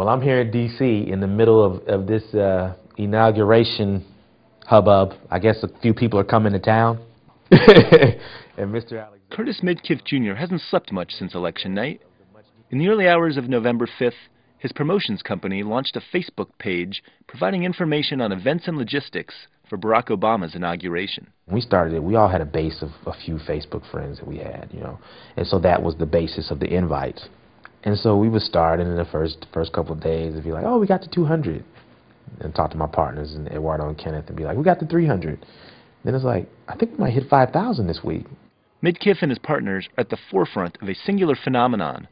Well, I'm here in D.C. in the middle of this inauguration hubbub. I guess a few people are coming to town. And Mr. Alex Curtis Midkiff Jr. hasn't slept much since election night. In the early hours of November 5th, his promotions company launched a Facebook page providing information on events and logistics for Barack Obama's inauguration. When we started it, we all had a base of a few Facebook friends that we had, and so that was the basis of the invites. And so we would start, and in the first couple of days, it'd be like, oh, we got to 200. And talk to my partners, and Eduardo and Kenneth, and be like, we got to 300. Then it's like, I think we might hit 5,000 this week. Midkiff and his partners are at the forefront of a singular phenomenon: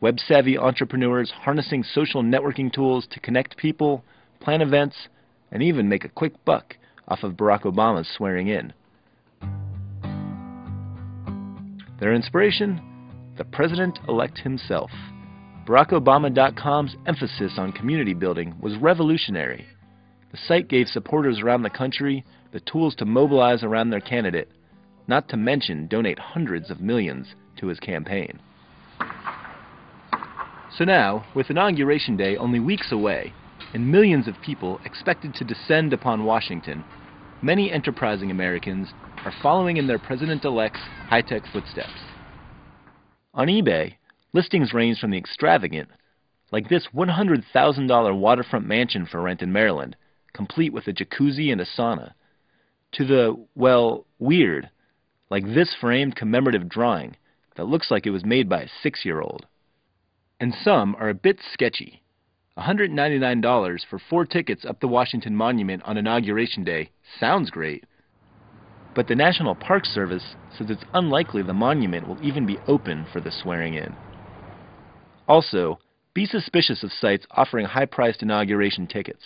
web-savvy entrepreneurs harnessing social networking tools to connect people, plan events, and even make a quick buck off of Barack Obama's swearing in. Their inspiration? The president-elect himself. BarackObama.com's emphasis on community building was revolutionary. The site gave supporters around the country the tools to mobilize around their candidate, not to mention donate hundreds of millions to his campaign. So now, with Inauguration Day only weeks away, and millions of people expected to descend upon Washington, many enterprising Americans are following in their president-elect's high-tech footsteps. On eBay, listings range from the extravagant, like this $100,000 waterfront mansion for rent in Maryland, complete with a jacuzzi and a sauna, to the, well, weird, like this framed commemorative drawing that looks like it was made by a 6-year-old. And some are a bit sketchy. $199 for 4 tickets up the Washington Monument on Inauguration Day sounds great, but the National Park Service says it's unlikely the monument will even be open for the swearing-in. Also, be suspicious of sites offering high-priced inauguration tickets.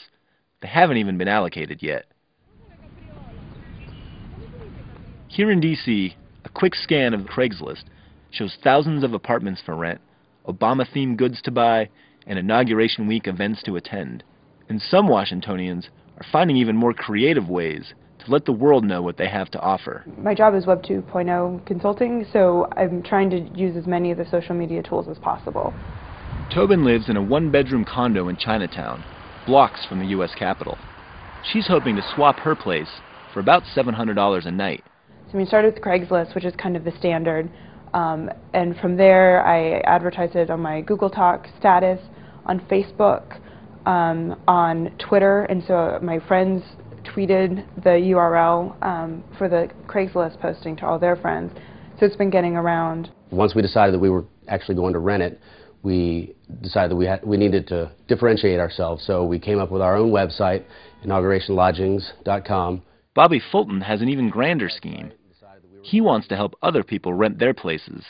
They haven't even been allocated yet. Here in D.C., a quick scan of Craigslist shows thousands of apartments for rent, Obama-themed goods to buy, and Inauguration Week events to attend. And some Washingtonians are finding even more creative ways to let the world know what they have to offer. My job is Web 2.0 consulting, so I'm trying to use as many of the social media tools as possible. Tobin lives in a 1-bedroom condo in Chinatown, blocks from the U.S. Capitol. She's hoping to swap her place for about $700 a night. So we started with Craigslist, which is kind of the standard, and from there I advertised it on my Google Talk status, on Facebook, on Twitter, and so my friends tweeted the URL for the Craigslist posting to all their friends. So it's been getting around. Once we decided that we were actually going to rent it, we decided that we needed to differentiate ourselves. So we came up with our own website, inaugurationlodgings.com. Bobby Fulton has an even grander scheme. He wants to help other people rent their places.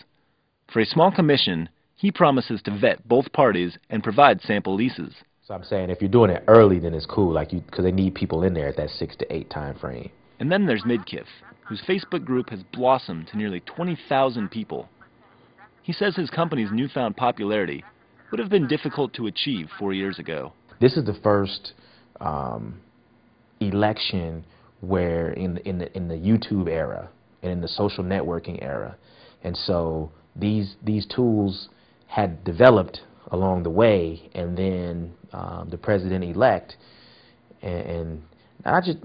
For a small commission, he promises to vet both parties and provide sample leases. So I'm saying if you're doing it early, then it's cool, because they need people in there at that 6 to 8 time frame. And then there's Midkiff, whose Facebook group has blossomed to nearly 20,000 people. He says his company's newfound popularity would have been difficult to achieve 4 years ago. This is the first election where in the YouTube era and in the social networking era, and so these tools had developed along the way, and then the president-elect, and not just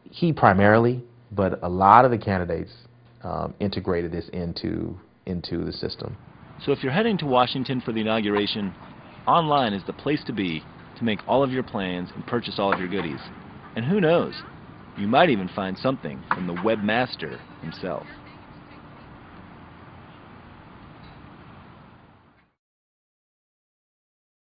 he primarily, but a lot of the candidates integrated this into the system. So if you're heading to Washington for the inauguration, online is the place to be to make all of your plans and purchase all of your goodies. And who knows, you might even find something from the webmaster himself.